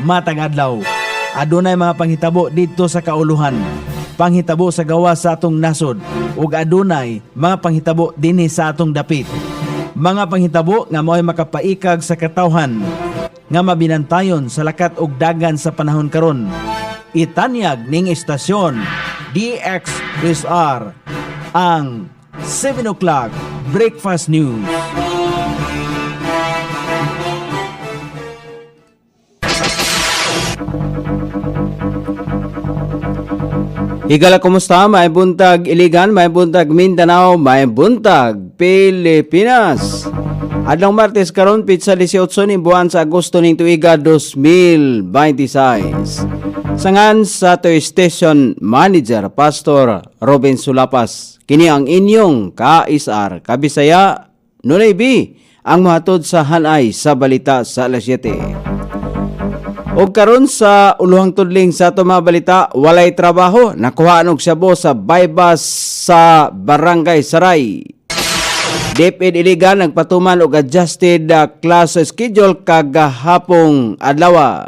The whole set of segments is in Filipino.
matag adlaw. Adunay mga panghitabo dito sa kauluhan, panghitabo sa gawa sa atong nasod, ug adunay mga panghitabo dinhi sa atong dapit. Mga panghitabo nga mo'y makapaikag sa katawhan, nga mabinantayon sa lakat ug dagan sa panahon karon. Itanyag ning istasyon DXSR ang 7 o'clock Breakfast News. Higala, kumusta? May buntag Iligan, may buntag Mindanao, may buntag Pilipinas. Adlaw Martes karon pitsa 18 ni buwan sa Agosto ning tuiga 2026. Sangan sa to station manager Pastor Robin Sulapas. Kini ang inyong KSR Kabisaya Nunay B ang mahatod sa hanay sa balita sa alas 7. O karon sa uluhang tudling sa ato mga balita, walay trabaho, nakuhaan og syabo sa bypass sa Barangay Saray. DepEd Iligan nagpatuman og adjusted class schedule kagahapong adlaw.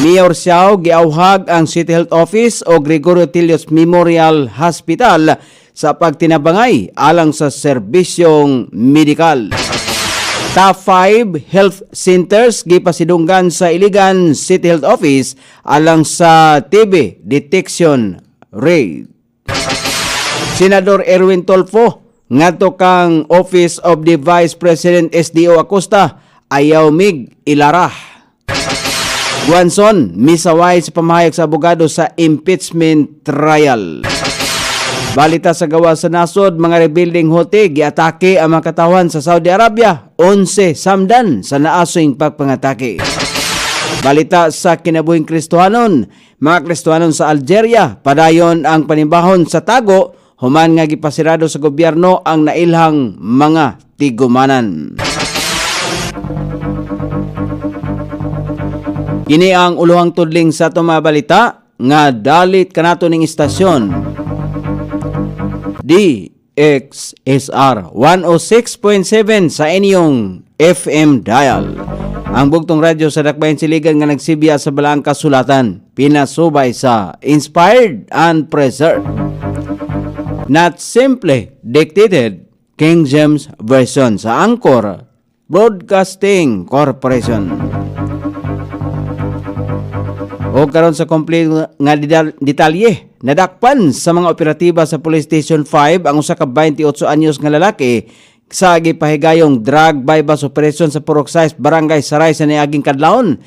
Mayor Siao giawhag ang City Health Office o Gregorio Tilios Memorial Hospital sa pagtinabangay alang sa serbisyong medikal. Top 5 health centers gipasidunggan sa Iligan City Health Office alang sa TB detection rate. Senador Erwin Tolfo ngadto kang Office of the Vice President SDO Acosta ayaw mig ilarah. Guanson misaway sa pamahayag sa abogado sa impeachment trial. Balita sa gawa sa nasod, mga rebuilding Houthi giatake ang mga katawan sa Saudi Arabia, 11 samdan sa naasing pagpangatake. Balita sa kinabuhing Kristohanon, mga Kristohanon sa Algeria, padayon ang panimbahon sa tago, human nga gipasirado sa gobyerno ang nailhang mga tigumanan. Kini ang uluhang tudling sa itong mga balita, nga dalit kanato ning istasyon. DXSR 106.7 sa inyong FM dial. Ang bugtong radyo sa Dakbayan Siligan nga nagsibya sa balaang kasulatan, pinasubay sa Inspired and Preserved. Not simply dictated, King James Version sa Anchor Broadcasting Corporation. O karon sa complete nga detalye, nadakpan sa mga operatiba sa Police Station 5 ang usa ka 28 anyos nga lalaki sa gipahigayong drug bypass operation sa Purok 6 Barangay Saray sa niaging kadlawon.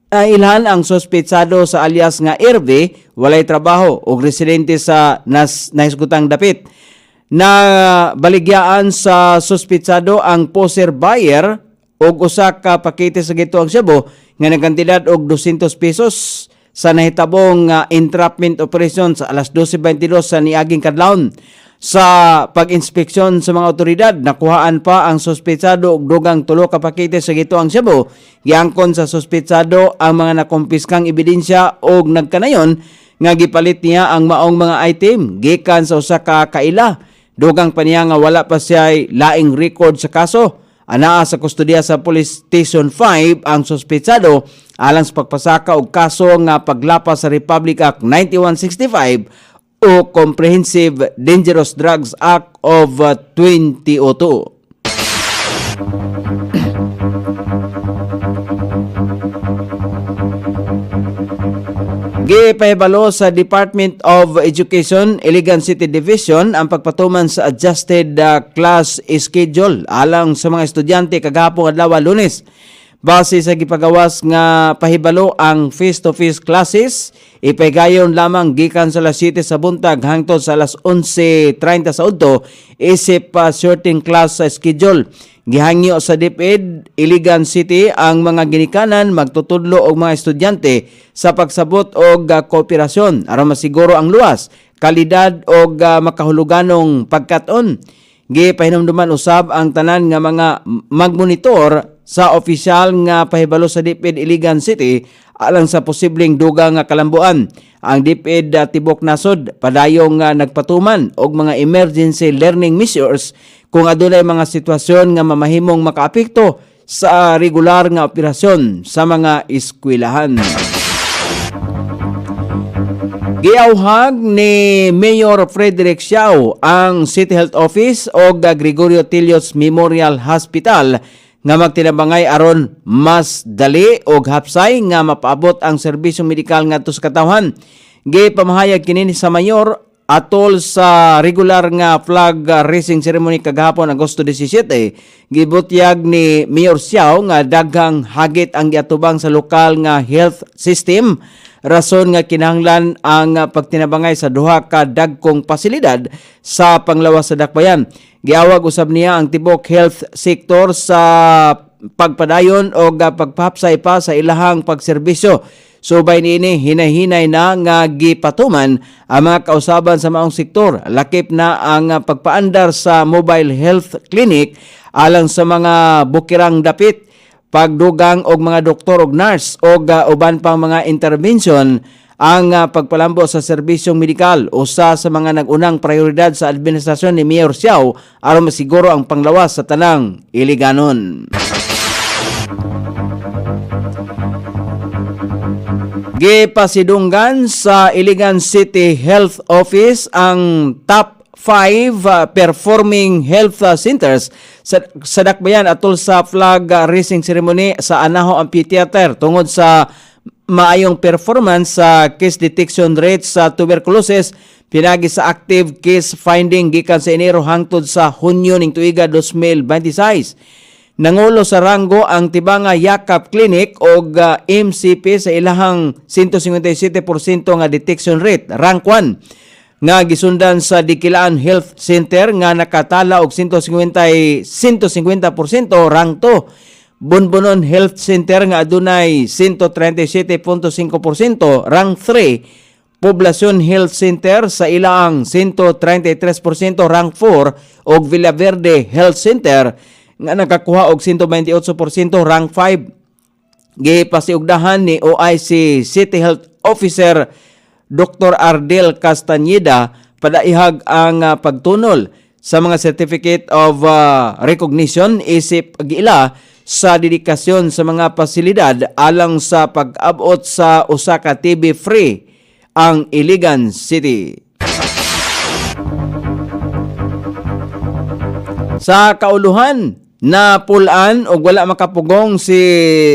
Ilhan ang sospetsado sa alias nga Irve, walay trabaho ug residente sa nahisgutang dapit. Na baligyaan sa sospetsado ang poser buyer ug usa ka pakete sa gituang Cebu nga nagkantidad og 200 pesos sa nahitabong entrapment operation sa alas 12:22 sa niaging kadlawon. Sa pag-inspeksyon sa mga otoridad, nakuhaan pa ang sospetsado og dugang 3 ka pakete sa gituang Cebu. Giangkon sa sospetsado ang mga nakumpiskang ebidensya og nagkanayon nga gipalit niya ang maong mga item gikan sa usa ka kaila. Dugang pa niya nga wala pa siya laing record sa kaso. Anaa sa kustodiya sa Police Station 5 ang sospetsado alang sa pagpasaka og kaso nga paglapas sa Republic Act 9165 o Comprehensive Dangerous Drugs Act of 2002. Gipahibalo sa Department of Education, Iligan City Division ang pagpatuman sa adjusted class schedule alang sa mga estudyante kagahapon adlaw Lunes. Base sa gipagawas nga pahibalo ang face-to-face classes, ipahigayon lamang gikan sa alas 7 sa buntag hangtod sa alas 11:30 sa udto isip shorting class sa schedule. Gihangyo sa DepEd Iligan City ang mga ginikanan magtutudlo og mga estudyante sa pagsabot og kooperasyon aron masiguro ang luwas, kalidad og makahuluganong pagkat-on. Gipahinumduman usab ang tanan nga mga magmonitor sa opisyal nga pahibalo sa DepEd Iligan City alang sa posibleng dugang nga kalambuan. Ang DepEd Tibok Nasod padayong nagpatuman og mga emergency learning measures kung adunay mga sitwasyon nga mamahimong makaapekto sa regular nga operasyon sa mga eskwelahan. Giauhag ni Mayor Frederick Siao ang City Health Office o Gregorio Tilios Memorial Hospital nga magtinabangay aron mas dali og hapsay nga mapaabot ang serbisyong medikal ngadto sa katawhan. Gipamahayag kini sa mayor atol sa regular nga flag raising ceremony kagahapon Agosto 17. Gibutyag ni Mayor Siao nga daghang hagit ang giatubang sa lokal nga health system, rason nga kinahanglan ang pagtinabangay sa duha ka dagkong pasilidad sa panglawas sa dakbayan. Giawag usab niya ang tibok health sector sa pagpadayon o pagpapsay pa sa ilahang pagserbisyo. Subay niini hinay-hinay na nga gipatuman ang mga kausaban sa maong sektor. Lakip na ang pagpaandar sa mobile health clinic alang sa mga bukirang dapit, pagdugang og mga doktor og nurse og uban pang mga intervention. Ang pagpalambo sa serbisyong medikal usa sa mga nagunang prioridad sa administrasyon ni Mayor Siao aron masiguro ang panglawas sa tanang Iliganon. Gipasidunggan sa Iligan City Health Office ang top 5 performing health centers sa dakbayan atol sa flag raising ceremony sa Anaho Amphitheater tungod sa maayong performance sa case detection rate sa tuberculosis pinagi sa active case finding gikan sa Enero hangtod sa Hunyo ning tuiga 2026. Nangulo sa ranggo ang Tibanga Yakap Clinic o MCP sa ilahang 157% nga detection rate, rank 1. Nga gisundan sa Dikilaan Health Center nga nakatala og 150%, rank 2. Bunbunon Health Center nga adunay 137.5%, rank 3. Poblacion Health Center sa ilang 133%, rank 4. Og Villaverde Health Center nga nakakuha og 128%, rank 5. Gipasiugdahan ni OIC City Health Officer Dr. Ardel Castañeda padaihag ang pagtunol sa mga certificate of recognition isip giila sa dedikasyon sa mga pasilidad alang sa pag-abot sa usa ka TB free ang Iligan City. Sa kauluhan, na pulaan o wala makapugong si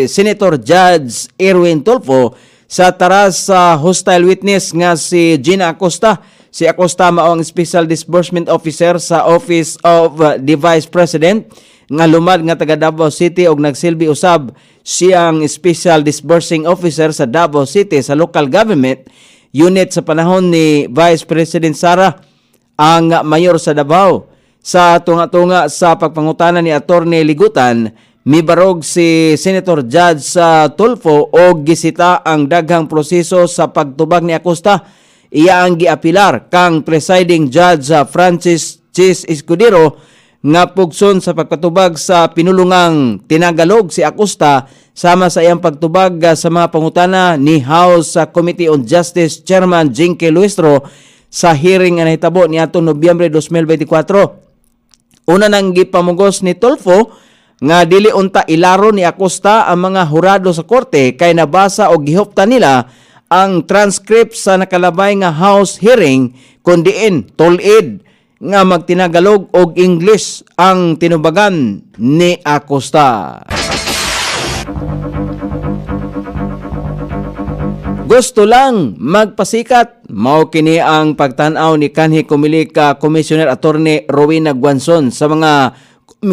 Senator Judge Erwin Tulfo sa taras sa hostile witness nga si Gina Acosta. Si Acosta mao ang Special Disbursement Officer sa Office of the Vice President nga lumad nga taga Davao City og nagsilbi usab siyang Special Disbursing Officer sa Davao City sa local government unit sa panahon ni Vice President Sara ang mayor sa Davao. Sa tunga-tunga sa pagpangutana ni Attorney Ligutan, mibarog si Senator Judge Tulfo o gisita ang daghang proseso sa pagtubag ni Acosta. Iya ang giapilar kang presiding judge Francis Chis Escudero nga pugson sa pagpatubag sa pinulungang tinagalog si Acosta sama sa iyang pagtubag sa mga pangutana ni House Committee on Justice Chairman Jinky Luistro sa hearing nga nahitabo niadtong Nobyembre 2024. Una nang gipamugos ni Tulfo nga dili unta ilaro ni Acosta ang mga hurado sa korte kay nabasa o gihuptan nila ang transcript sa nakalabay nga House hearing kundiin tulid nga magtinagalog og English ang tinubagan ni Acosta. Gusto lang magpasikat, mao kini ang pagtan-aw ni kanhi kumilik Commissioner Attorney Rowena Guanzon sa mga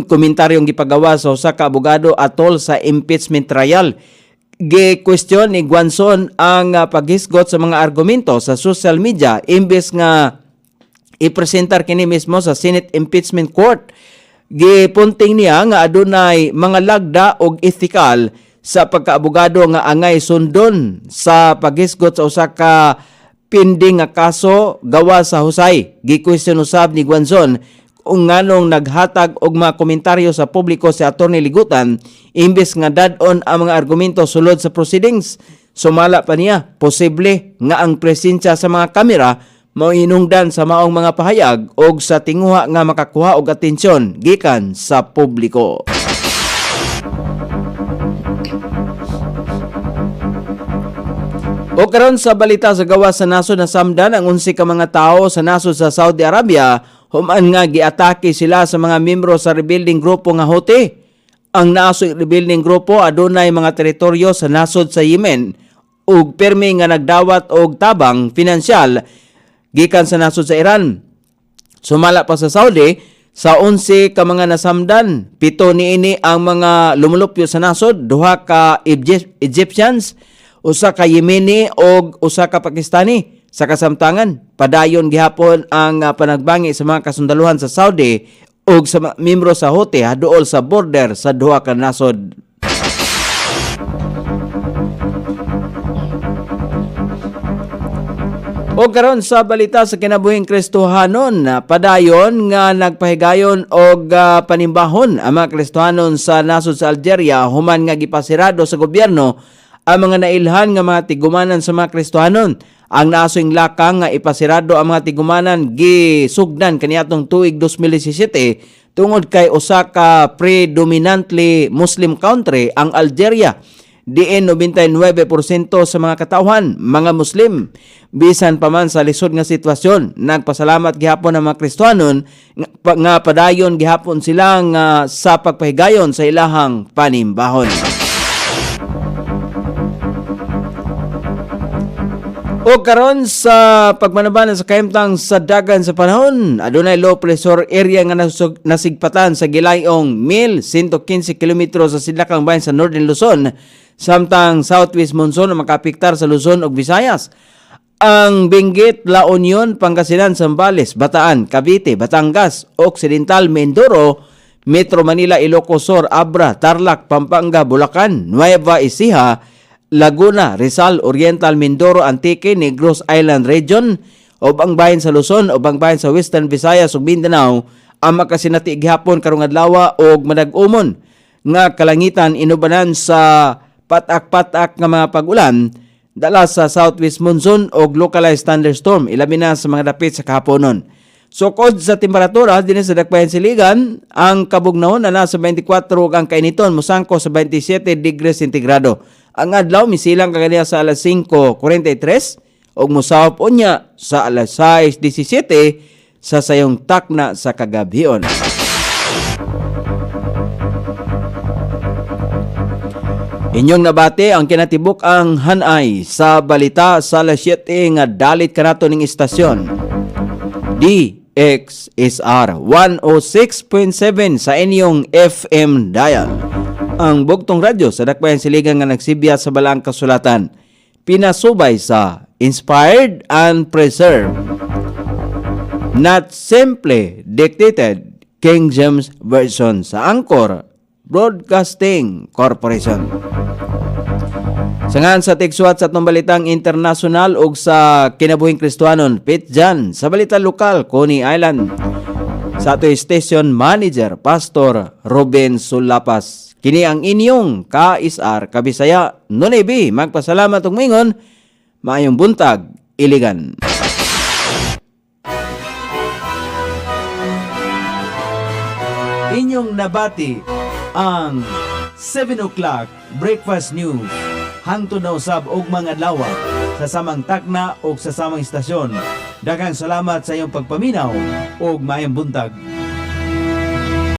komentaryong gipagawa sa usa ka abogado atol sa impeachment trial. Gi-question ni Guanzon ang paghisgot sa mga argumento sa social media imbes nga ipresentar kini mismo sa Senate Impeachment Court. Gipunting niya nga adunay mga lagda og ethical sa pagkaabogado nga angay sundon sa paghisgot sa usa ka pending nga kaso gawa sa husay. Gi-question usab ni Guanzon kung nganong naghatag og mga komentaryo sa publiko si Attorney Ligutan imbes nga dad-on ang mga argumento sulod sa proceedings. Sumala pa niya, posible nga ang presensya sa mga kamera mao hinungdan sa maong mga pahayag og sa tinguha nga makakuha og atensyon gikan sa publiko. O karon sa balita sa gawas sa nasod na samdan ang 11 ka mga tao sa nasod sa Saudi Arabia human nga giatake sila sa mga miyembro sa rebuilding grupo nga Houthi. Ang nasod rebuilding grupo adunay mga teritoryo sa nasod sa Yemen ug permi nga nagdawat og tabang pinansyal gikan sa nasod sa Iran. Sumala pa sa Saudi, sa 11 ka mga nasamdan, 7 niini ang mga lumulupyo sa nasod, 2 ka Egyptians, 1 ka Yemeni o 1 ka Pakistani. Sa kasamtangan, padayon gihapon ang panagbangi sa mga kasundaluhan sa Saudi o sa mga miyembro sa Houthi haduol sa border sa 2 ka nasod. O karon sa balita sa kinabuhing Kristohanon, padayon nga nagpahigayon og panimbahon ang mga Kristohanon sa nasod sa Algeria human nga gipasirado sa gobyerno ang mga nailhan nga mga tigumanan sa mga Kristohanon. Ang nasoing lakang nga ipasirado ang mga tigumanan gisugdan kaniadtong tuig 2017 tungod kay usa ka predominantly Muslim country ang Algeria. Diin 99% sa mga katawhan, mga Muslim. Bisan pa man sa lisod nga sitwasyon, nagpasalamat gihapon ang mga Kristohanon nga padayon gihapon sila nga sa pagpahigayon sa ilahang panimbahon. O karon sa pagmanaban sa kahimtang sa dagan sa panahon, adunay low pressure area nga nasigpatan sa gilayong 1,115 km sa sidlakang bahin sa Northern Luzon, samtang southwest monsoon ang makapiktar sa Luzon ug Visayas. Ang Benguet, La Union, Pangasinan, Zambales, Bataan, Cavite, Batangas, Occidental, Mindoro, Metro Manila, Ilocos Sur, Abra, Tarlac, Pampanga, Bulacan, Nueva Ecija, Laguna, Rizal, Oriental, Mindoro, Antique, Negros Island Region, ubang bahin sa Luzon, ubang bahin sa Western Visayas ug Mindanao ang makasinati gihapon karong adlaw og madag-umon nga kalangitan inubanan sa patak-patak nga mga pag-ulan dala sa southwest monsoon o localized thunderstorm ilabi na sa mga dapit sa kahaponon. Sukod sa temperatura dinhi sa dakbayan siligan, ang kabugnaon na nasa 24 ug ang kainiton mosangko sa 27 degrees sentigrado. Ang adlaw misilang kaniya sa alas 5:43 ug mosawop unya sa alas 6:17 sa sayong takna sa kagabhion. Inyong nabati ang kinatibuk ang hanay sa balita sa alas 7 nga dalit kanato ning istasyon. DXSR 106.7 sa inyong FM dial. Ang bugtong radyo sa dakbayan siligan nga nagsibya sa balaang kasulatan. Pinasubay sa Inspired and Preserved. Not simply dictated King James Version sa Anchor Broadcasting Corporation. Sangan sa tigsuat sa atong balitang internasyonal ug sa kinabuhing Kristohanon, Pit Jan sa balita lokal, Coney Island. Sa ato station manager, Pastor Ruben Sulapas. Kini ang inyong KSR Kabisaya. Nunebi, magpasalamat ug mingon, maayong buntag, Iligan. Inyong nabati ang 7 o'clock Breakfast News. Hangtod na usab og mga adlaw sa samang takna o sa samang istasyon. Daghang salamat sa iyong pagpaminaw og maayong buntag.